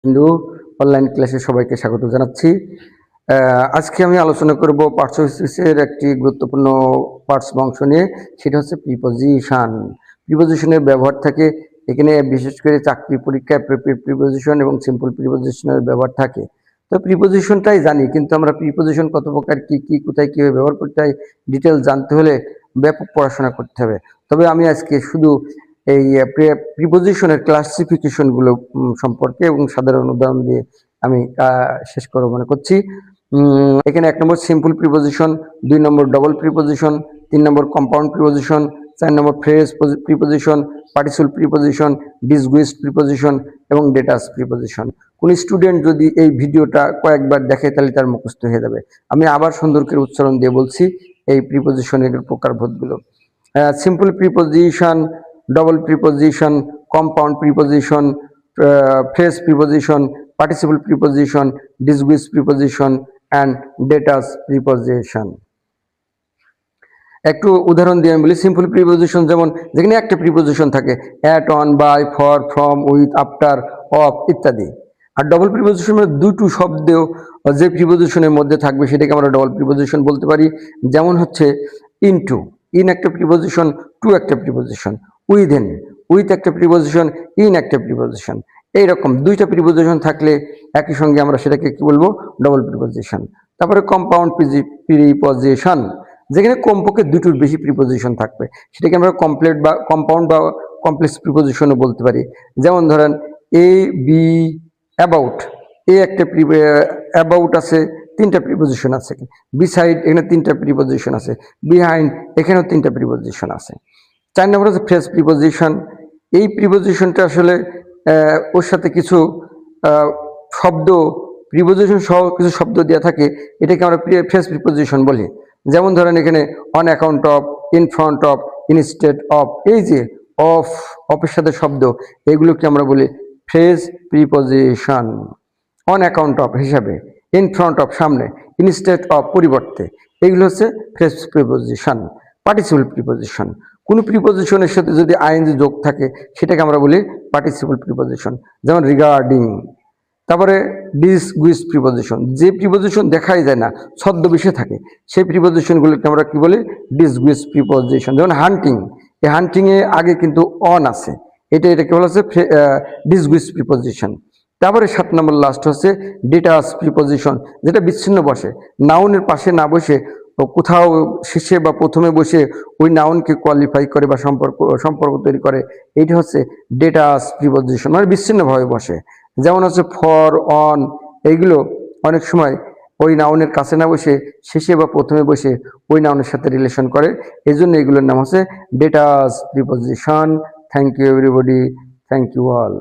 Hindu online ক্লাসে সবাইকে স্বাগত জানাচ্ছি। আজকে আমি আলোচনা করব পার্টস অফ স্পিচের একটি গুরুত্বপূর্ণ পার্টস অংশ নিয়ে, সেটা হচ্ছে প্রিপোজিশন। প্রিপোজিশনের ব্যবহার থাকে এখানে, বিশেষ করে চাকরি পরীক্ষায় প্রিপোজিশন এবং সিম্পল প্রিপোজিশনের ব্যবহার থাকে। তো প্রিপোজিশনটাই জানি, কিন্তু আমরা প্রিপোজিশন কত প্রকার, কি কোথায় কীভাবে ব্যবহার করতে হয়, ডিটেল জানতে হলে ব্যাপক পড়াশোনা করতে হবে। তবে আমি আজকে শুধু এই প্রিপোজিশনের ক্লাসিফিকেশনগুলো সম্পর্কে এবং সাধারণ উদাহরণ দিয়ে আমি শেষ করব মনে করছি। এখানে 1 নম্বর সিম্পল প্রিপোজিশন, 2 নম্বর ডবল প্রিপোজিশন, 3 নম্বর কম্পাউন্ড প্রিপোজিশন, 4 নম্বর phrase preposition, participle preposition, disguised preposition এবং ডেটাস প্রিপোজিশন। কোন স্টুডেন্ট যদি এই ভিডিওটা কয়েকবার দেখে তাহলে তার মুখস্থ হয়ে যাবে। আমি আবার সুন্দর করে উচ্চারণ দিয়ে বলছি এই প্রিপোজিশনের প্রকারভেদগুলো। Simple preposition, double preposition, compound preposition, phrase preposition, participle preposition, disguised preposition and datus preposition. একটু উদাহরণ দিয়ে আমি বলি। সিম্পল প্রিপোজিশন যেমন যেখানে একটা প্রিপোজিশন থাকে, at, on, by, for, from, with, after, of ইত্যাদি। আর ডবল প্রিপোজিশন মানে দুটো শব্দ যে প্রিপোজিশনের মধ্যে থাকবে সেটাকে আমরা ডবল প্রিপোজিশন বলতে পারি। যেমন হচ্ছে ইনটু, ইন একটা প্রিপোজিশন, টু একটা প্রিপোজিশন, উইদিন, উইথ একটা প্রিপোজিশন, ইন একটা প্রিপোজিশন। এইরকম দুইটা প্রিপোজিশন থাকলে একই সঙ্গে আমরা সেটাকে কি বলবো, ডবল প্রিপোজিশন। তারপরে কম্পাউন্ড প্রিপোজিশন, যেখানে কমপক্ষে দুটোর বেশি প্রিপোজিশন থাকবে সেটাকে আমরা কমপ্লেট বা কম্পাউন্ড বা কমপ্লেক্স প্রিপোজিশনও বলতে পারি। যেমন ধরেন এ, বি, অ্যাবাউট, এ একটা অ্যাবাউট আছে, 3টা প্রিপোজিশন আছে। বিসাইড, এখানে 3টা প্রিপোজিশন আছে। বিহাইন্ড, এখানেও 3টা প্রিপোজিশন আছে। 4 নম্বর হচ্ছে ফ্রেজ প্রিপোজিশন। এই প্রিপোজিশনটা আসলে ওর সাথে কিছু শব্দ, প্রিপোজিশন সহ কিছু শব্দ দেওয়া থাকে, এটাকে আমরা ফ্রেজ প্রিপোজিশন বলি। যেমন ধরেন এখানে on account of, in front of, instead of, এই যে অফ, অফের সাথে শব্দ, এগুলোকে আমরা বলি phrase preposition. On account of হিসাবে, ইন ফ্রন্ট অফ সামনে, ইনস্টেড অফ পরিবর্তে, এগুলো হচ্ছে ফ্রেজ প্রিপোজিশন। পার্টিসিপল প্রিপোজিশন, কোন প্রিপোজিশনের সাথে যদি আইএনজি যোগ থাকে সেটাকে আমরা বলি পার্টিসিপল প্রিপোজিশন। যেমন রিগার্ডিং। তারপরে ডিসগুইসড প্রিপোজিশন, যে প্রিপোজিশন দেখাই যায় না, ছদ্মবেশে থাকে, সেই প্রিপোজিশনগুলোকে আমরা কি বলি, ডিসগুইসড প্রিপোজিশন। যেমন হান্টিং, এই হান্টিং এ আগে কিন্তু অন আছে, এটাকে বলা হচ্ছে ডিসগুইসড প্রিপোজিশন। তারপরে 7 নম্বর লাস্ট হচ্ছে ডেটাস প্রিপোজিশন, যেটা বিচ্ছিন্ন বসে, নাউনের পাশে না বসে কোথাও শেষে বা প্রথমে বসে ওই নাউনকে কোয়ালিফাই করে বা সম্পর্ক তৈরি করে, এইটা হচ্ছে ডেটাস প্রিপোজিশন, মানে বিচ্ছিন্নভাবে বসে। যেমন হচ্ছে ফর, অন, এইগুলো অনেক সময় ওই নাউনের কাছে না বসে শেষে বা প্রথমে বসে ওই নাউনের সাথে রিলেশন করে, এই জন্য এগুলোর নাম হচ্ছে detached preposition. Thank you everybody, thank you all.